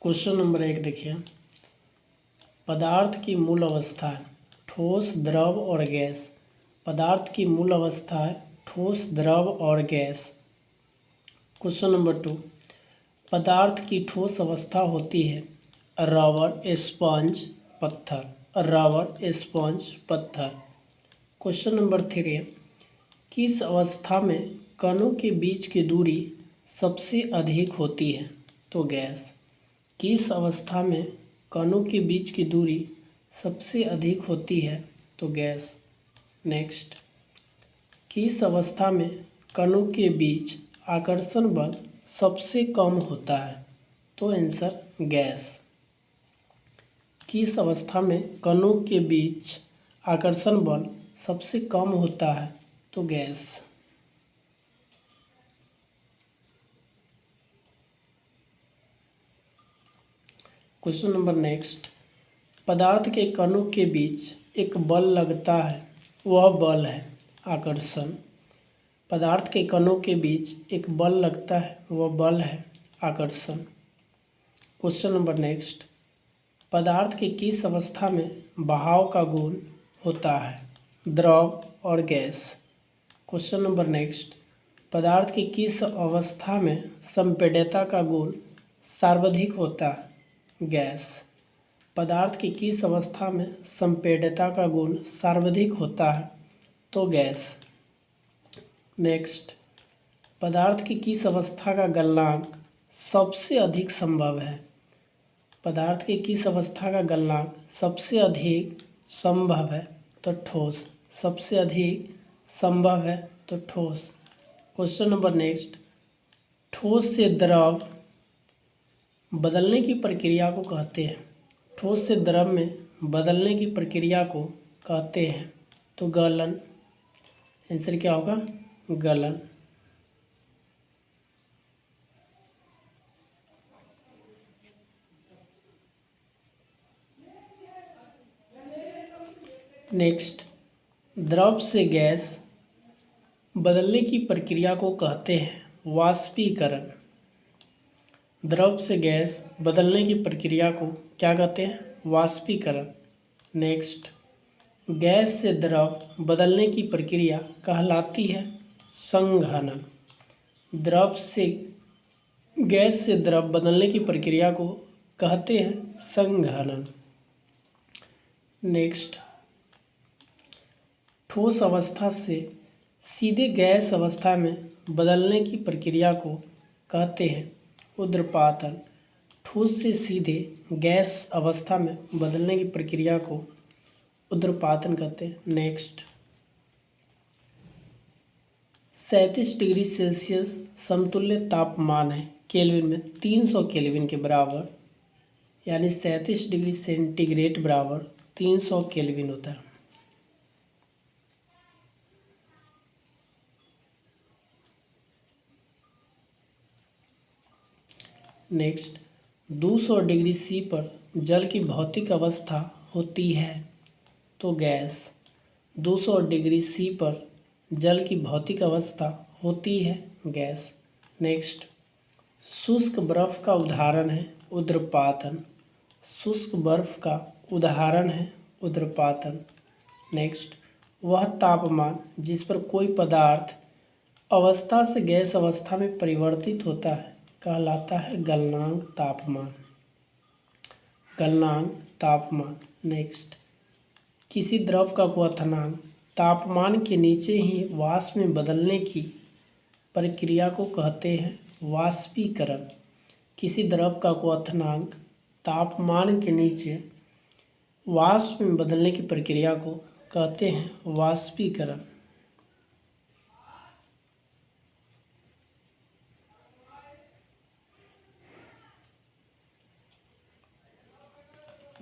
Question number 1 देखिए। पदार्थ की मूल अवस्था है ठोस, द्रव और गैस। पदार्थ की मूल अवस्था है ठोस, द्रव और गैस। क्वेश्चन नंबर 2, पदार्थ की ठोस अवस्था होती है रबर, स्पंज, पत्थर। रबर, स्पंज, पत्थर। क्वेश्चन नंबर 3, किस अवस्था में कणों के बीच की दूरी सबसे अधिक होती है? तो गैस। किस अवस्था में कणों के बीच की दूरी सबसे अधिक होती है? तो गैस। नेक्स्ट, किस अवस्था में कणों के बीच आकर्षण बल सबसे कम होता है? तो आंसर गैस। किस अवस्था में कणों के बीच आकर्षण बल सबसे कम होता है? तो गैस। क्वेश्चन नंबर नेक्स्ट, पदार्थ के कणों के बीच एक बल लगता है, वह बल है आकर्षण। पदार्थ के कणों के बीच एक बल लगता है, वह बल है आकर्षण। क्वेश्चन नंबर नेक्स्ट, पदार्थ के किस अवस्था में बहाव का गुण होता है? द्रव और गैस। क्वेश्चन नंबर नेक्स्ट, पदार्थ की किस अवस्था में संपीड्यता का गुण सर्वाधिक होता है? गैस। पदार्थ की किस अवस्था में संपीड्यता का गुण सर्वाधिक होता है? तो गैस। नेक्स्ट, पदार्थ की किस अवस्था का गलनांक सबसे अधिक संभव है? पदार्थ की किस अवस्था का गलनांक सबसे अधिक संभव है? तो ठोस। सबसे अधिक संभव है तो ठोस। क्वेश्चन नंबर नेक्स्ट, ठोस से द्रव बदलने की प्रक्रिया को कहते हैं। ठोस से द्रव में बदलने की प्रक्रिया को कहते हैं तो गलन। आंसर क्या होगा? गलन। नेक्स्ट, द्रव से गैस बदलने की प्रक्रिया को कहते हैं वाष्पीकरण। द्रव से गैस बदलने की प्रक्रिया को क्या कहते हैं? वाष्पीकरण। नेक्स्ट, गैस से द्रव बदलने की प्रक्रिया कहलाती है संघनन। द्रव से गैस से द्रव बदलने की प्रक्रिया को कहते हैं संघनन। नेक्स्ट, ठोस अवस्था से सीधे गैस अवस्था में बदलने की प्रक्रिया को कहते हैं ऊर्ध्वपातन। ठोस से सीधे गैस अवस्था में बदलने की प्रक्रिया को ऊर्ध्वपातन कहते हैं। नेक्स्ट, 37 डिग्री सेल्सियस समतुल्य तापमान है केल्विन में 300 केल्विन के बराबर, यानी 37 डिग्री सेंटीग्रेड बराबर 300 केल्विन होता है। नेक्स्ट, 200 डिग्री सी पर जल की भौतिक अवस्था होती है तो गैस। 200 डिग्री सी पर जल की भौतिक अवस्था होती है गैस। नेक्स्ट, शुष्क बर्फ का उदाहरण है ऊर्ध्वपातन। शुष्क बर्फ का उदाहरण है ऊर्ध्वपातन। नेक्स्ट, वह तापमान जिस पर कोई पदार्थ अवस्था से गैस अवस्था में परिवर्तित होता है कहलाता है गलनांक तापमान। गलनांक तापमान। नेक्स्ट, किसी द्रव का क्वथनांक तापमान के नीचे ही वाष्प में बदलने की प्रक्रिया को कहते हैं वाष्पीकरण। किसी द्रव का क्वथनांक तापमान के नीचे वाष्प में बदलने की प्रक्रिया को कहते हैं वाष्पीकरण।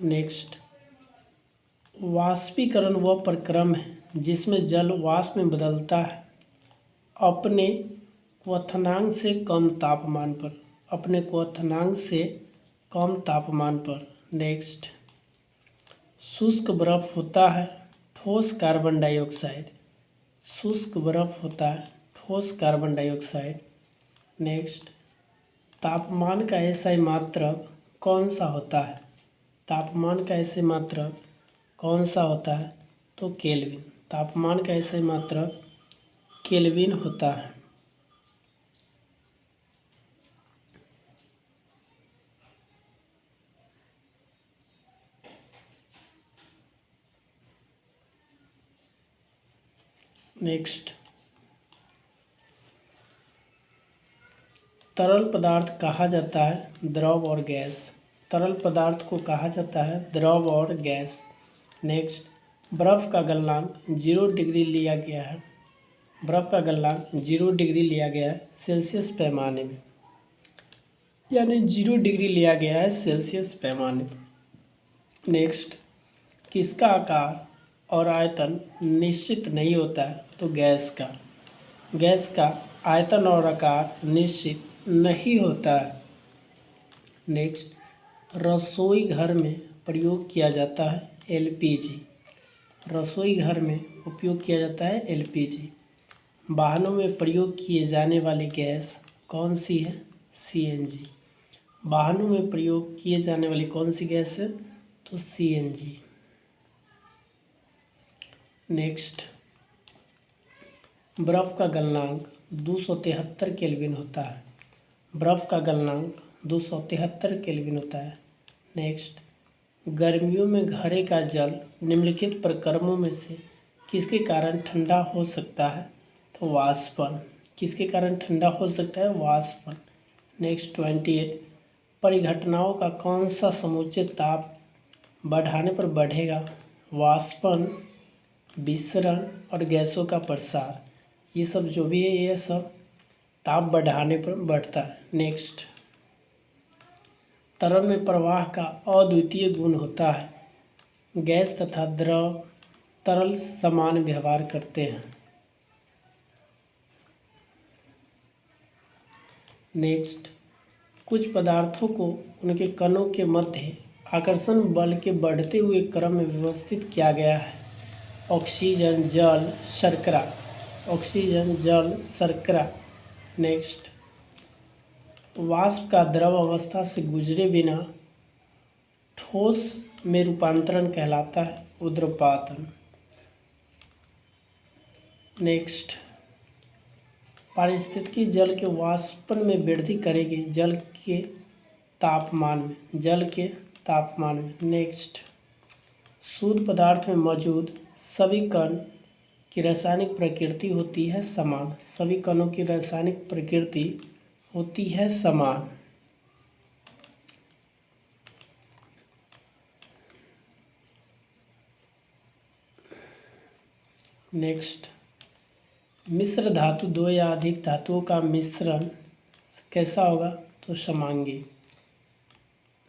नेक्स्ट, वाष्पीकरण वह प्रक्रम है जिसमें जल वाष्प में बदलता है अपने क्वथनांक से कम तापमान पर। अपने क्वथनांक से कम तापमान पर। नेक्स्ट, शुष्क बर्फ होता है ठोस कार्बन डाइऑक्साइड। शुष्क बर्फ होता है ठोस कार्बन डाइऑक्साइड। नेक्स्ट, तापमान का एसआई मात्रक कौन सा होता है? तापमान का ऐसे मात्रक कौन सा होता है? तो केल्विन। तापमान का ऐसे मात्रक केल्विन होता है। नेक्स्ट, तरल पदार्थ कहा जाता है द्रव और गैस। तरल पदार्थ को कहा जाता है द्रव और गैस। नेक्स्ट, बर्फ़ का गलनांक 0 डिग्री लिया गया है। बर्फ़ का गलनांक 0 डिग्री लिया गया है सेल्सियस पैमाने में, यानी 0 डिग्री लिया गया है सेल्सियस पैमाने में। नेक्स्ट, किसका आकार और आयतन निश्चित नहीं होता है? तो गैस का। गैस का आयतन और आकार निश्चित नहीं होता है। नेक्स्ट, रसोई घर में प्रयोग किया जाता है एलपीजी। रसोई घर में उपयोग किया जाता है एलपीजी। वाहनों में प्रयोग किए जाने वाली गैस कौन सी है? सीएनजी। वाहनों में प्रयोग किए जाने वाली कौन सी गैस है? तो सीएनजी। नेक्स्ट, बर्फ़ का गलनांक 273 केल्विन होता है। बर्फ़ का गलनांक 273 केल्विन होता है। नेक्स्ट, गर्मियों में घड़े का जल निम्नलिखित प्रक्रमों में से किसके कारण ठंडा हो सकता है? तो वाष्पन। किसके कारण ठंडा हो सकता है? वाष्पन। नेक्स्ट 28, परिघटनाओं का कौन सा समूचे ताप बढ़ाने पर बढ़ेगा? वाष्पन, विसरण और गैसों का प्रसार। ये सब जो भी है ये सब ताप बढ़ाने पर बढ़ता है। नेक्स्ट, तरल में प्रवाह का अद्वितीय गुण होता है। गैस तथा द्रव तरल समान व्यवहार करते हैं। नेक्स्ट, कुछ पदार्थों को उनके कणों के मध्य आकर्षण बल के बढ़ते हुए क्रम में व्यवस्थित किया गया है। ऑक्सीजन, जल, शर्करा। ऑक्सीजन, जल, शर्करा। नेक्स्ट, वाष्प का द्रव अवस्था से गुजरे बिना ठोस में रूपांतरण कहलाता है ऊर्ध्वपातन। नेक्स्ट, पारिस्थितिकी जल के वाष्पन में वृद्धि करेगी जल के तापमान में। जल के तापमान में। नेक्स्ट, शुद्ध पदार्थ में मौजूद सभी कण की रासायनिक प्रकृति होती है समान। सभी कणों की रासायनिक प्रकृति होती है समान। नेक्स्ट, मिश्र धातु दो या अधिक धातुओं का मिश्रण कैसा होगा? तो समांगी।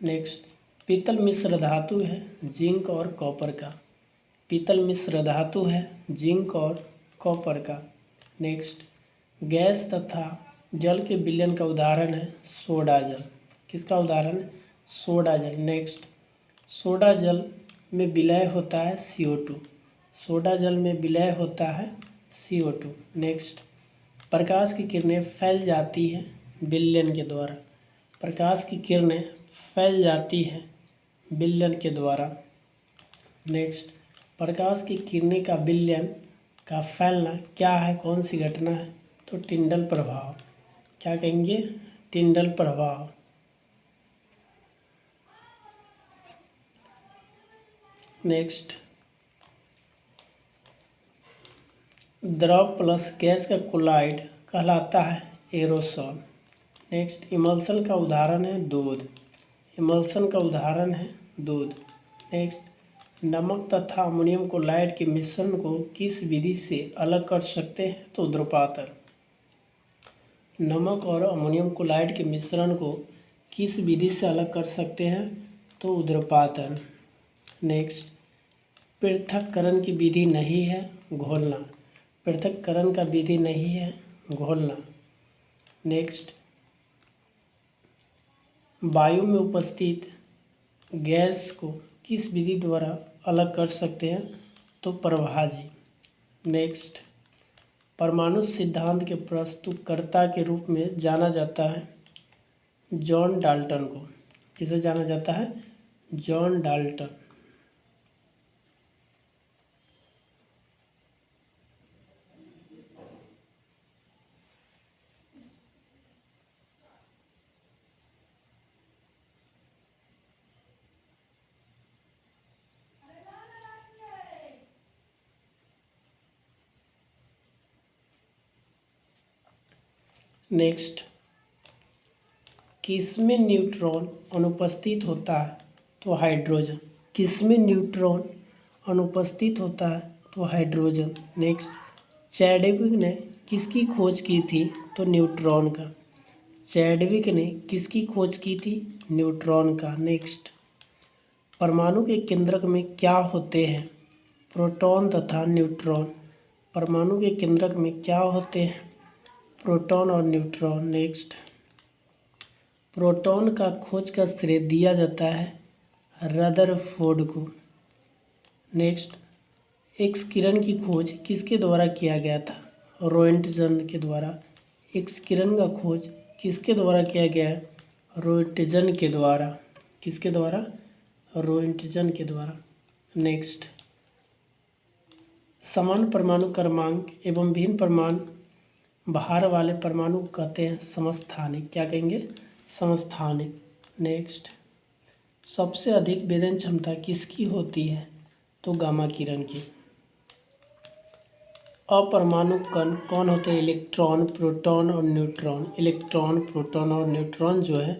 नेक्स्ट, पीतल मिश्र धातु है जिंक और कॉपर का। पीतल मिश्र धातु है जिंक और कॉपर का। नेक्स्ट, गैस तथा जल के विलयन का उदाहरण है सोडा जल। किसका उदाहरण? सोडा जल। नेक्स्ट, सोडा जल में विलय होता है CO2। सोडा जल में विलय होता है CO2। नेक्स्ट, प्रकाश की किरणें फैल जाती हैं विलयन के द्वारा। प्रकाश की किरणें फैल जाती हैं विलयन के द्वारा। नेक्स्ट, प्रकाश की किरणें का विलयन का फैलना क्या है? कौन सी घटना है? तो टिंडल प्रभाव। क्या कहेंगे? टिंडल प्रभाव। नेक्स्ट, द्रव प्लस गैस का कोलाइड कहलाता है एरोसोल। नेक्स्ट, इमल्सन का उदाहरण है दूध। इमल्सन का उदाहरण है दूध। नेक्स्ट, नमक तथा अमोनियम क्लोराइड के मिश्रण को किस विधि से अलग कर सकते हैं? तो ऊर्ध्वपातन। नमक और अमोनियम क्लोराइड के मिश्रण को किस विधि से अलग कर सकते हैं? तो ऊर्ध्वपातन। नेक्स्ट, पृथक्करण की विधि नहीं है घोलना। पृथक्करण का विधि नहीं है घोलना। नेक्स्ट, वायु में उपस्थित गैस को किस विधि द्वारा अलग कर सकते हैं? तो प्रभाजी। नेक्स्ट, परमाणु सिद्धांत के प्रस्तुतकर्ता के रूप में जाना जाता है जॉन डाल्टन को। किसे जाना जाता है? John Dalton. नेक्स्ट, किसमें न्यूट्रॉन अनुपस्थित होता है? तो हाइड्रोजन। किसमें न्यूट्रॉन अनुपस्थित होता है? तो हाइड्रोजन। नेक्स्ट, चैडविक ने किसकी खोज की थी? तो न्यूट्रॉन का। चैडविक ने किसकी खोज की थी? न्यूट्रॉन का। नेक्स्ट, परमाणु के केंद्रक में क्या होते हैं? प्रोटॉन तथा न्यूट्रॉन। परमाणु के केंद्रक में क्या होते हैं? प्रोटॉन और न्यूट्रॉन। नेक्स्ट, प्रोटॉन का खोज का श्रेय दिया जाता है रदरफोर्ड को। नेक्स्ट, एक्स किरण की खोज किसके द्वारा किया गया था? रोएंटजन के द्वारा। एक्स किरण का खोज किसके द्वारा किया गया है? रोएंटजन के द्वारा। किसके द्वारा? रोएंटजन के द्वारा। नेक्स्ट, समान परमाणु क्रमांक एवं भिन्न परमाणु भार वाले परमाणु कहते हैं समस्थानिक। क्या कहेंगे? समस्थानिक। नेक्स्ट, सबसे अधिक वेदन क्षमता किसकी होती है? तो गामा किरण की। अपरमाणु कण कौन होते हैं? इलेक्ट्रॉन, प्रोटॉन और न्यूट्रॉन। इलेक्ट्रॉन, प्रोटॉन और न्यूट्रॉन जो है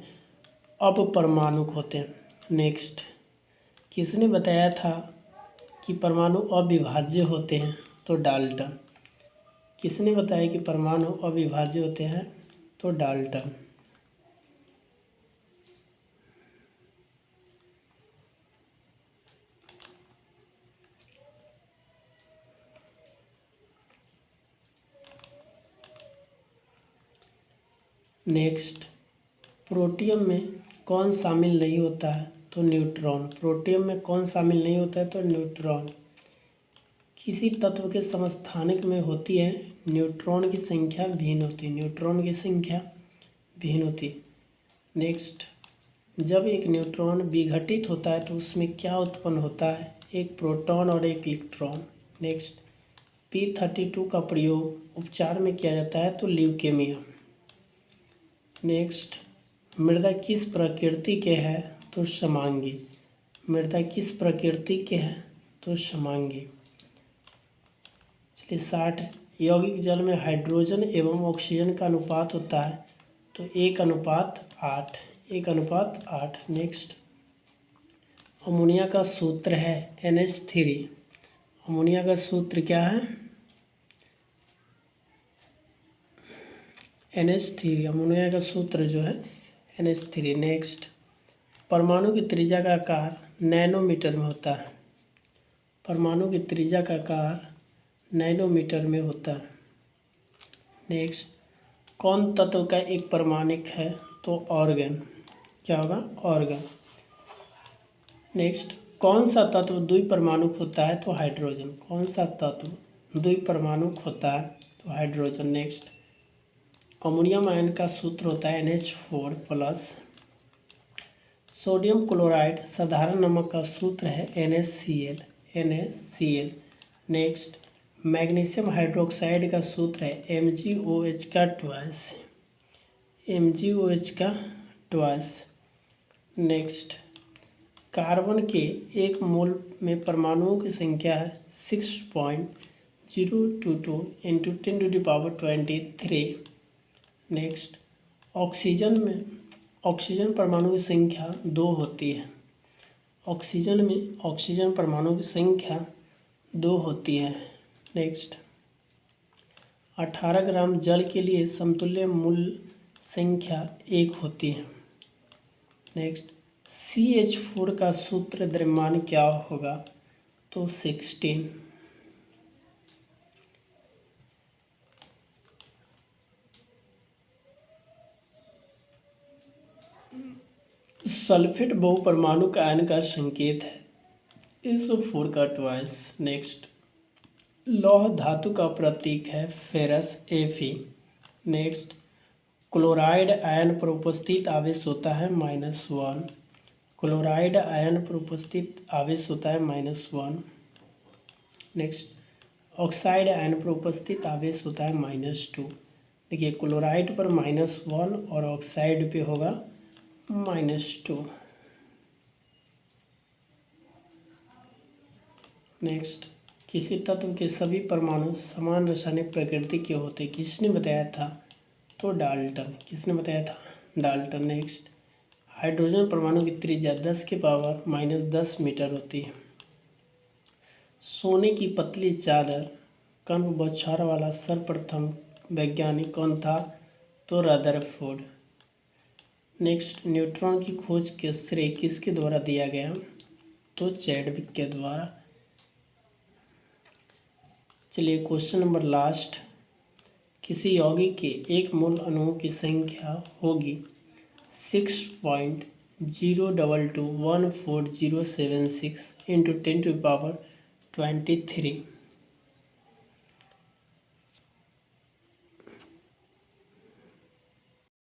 अपरमाणुक होते हैं। नेक्स्ट, किसने बताया था कि परमाणु अविभाज्य होते हैं? तो डाल्टन। किसने बताया कि परमाणु अविभाज्य होते हैं? तो डाल्टन। नेक्स्ट, प्रोटियम में कौन शामिल नहीं होता है? तो न्यूट्रॉन। प्रोटियम में कौन शामिल नहीं होता है? तो न्यूट्रॉन। किसी तत्व के समस्थानिक में होती है न्यूट्रॉन की संख्या भिन्न होती है। न्यूट्रॉन की संख्या भिन्न होती है। नेक्स्ट, जब एक न्यूट्रॉन विघटित होता है तो उसमें क्या उत्पन्न होता है? एक प्रोटॉन और एक इलेक्ट्रॉन। नेक्स्ट, P32 का प्रयोग उपचार में किया जाता है तो ल्यूकेमिया। नेक्स्ट, मृदा किस प्रकृति के है? तो समांगी। मृदा किस प्रकृति के है? तो समांगी। चलिए 60, यौगिक जल में हाइड्रोजन एवं ऑक्सीजन का अनुपात होता है तो 1:8। 1:8। नेक्स्ट, अमोनिया का सूत्र है NH3। अमोनिया का सूत्र क्या है? NH3। अमोनिया का सूत्र जो है NH3। नेक्स्ट, परमाणु की त्रिज्या का आकार नैनोमीटर में होता है। परमाणु की त्रिज्या का आकार नैनोमीटर में होता है। नेक्स्ट, कौन तत्व का एक परमाणिक है? तो ऑर्गन। क्या होगा? ऑर्गन। नेक्स्ट, कौन सा तत्व द्विपरमाणुक होता है? तो हाइड्रोजन। कौन सा तत्व द्विपरमाणुक होता है? तो हाइड्रोजन। नेक्स्ट, अमोनियम आयन का सूत्र होता है NH4+। सोडियम क्लोराइड साधारण नमक का सूत्र है NaCl। NaCl। Next, magnesium hydroxide का सूत्र है MgOH का ट्वाइस। MgOH का ट्वाइस। नेक्स्ट, कार्बन के 1 मोल में परमाणुओं की संख्या है 6.022 × 10⁻23। नेक्स्ट, ऑक्सीजन परमाणु की संख्या 2 होती है। ऑक्सीजन परमाणु की संख्या 2 होती है। नेक्स्ट, 18 ग्राम जल के लिए समतुल्य मूल संख्या 1 होती है। नेक्स्ट, CH4 का सूत्र द्रव्यमान क्या होगा? तो 16। सल्फेट बहुपरमाणुक आयन का संकेत है SO4 का ट्वाइस। नेक्स्ट, लौह धातु का प्रतीक है ferrous Fe। Next, chloride ion पर उपस्थित आवेश होता है -1। क्लोराइड आयन पर उपस्थित आवेश होता है -1। नेक्स्ट, ऑक्साइड आयन पर उपस्थित आवेश होता है -2। देखिए क्लोराइड पर -1 और ऑक्साइड पे होगा -2। नेक्स्ट, किसी तत्व के सभी परमाणु समान रासायनिक प्रकृति के होते, किसने बताया था? तो डाल्टन। किसने बताया था? डाल्टन। नेक्स्ट, हाइड्रोजन परमाणु की त्रिज्या 10⁻10 मीटर होती है। सोने की पतली चादर कण बौछार वाला सर्वप्रथम वैज्ञानिक कौन था? तो रदरफोर्ड। नेक्स्ट, न्यूट्रॉन की खोज के श्रेय किसके द्वारा दिया गया? तो चैडविक के द्वारा। चलिए क्वेश्चन नंबर लास्ट, किसी यौगिक के एक मूल अणुओं की संख्या होगी 6.022140076 × 10⁻23।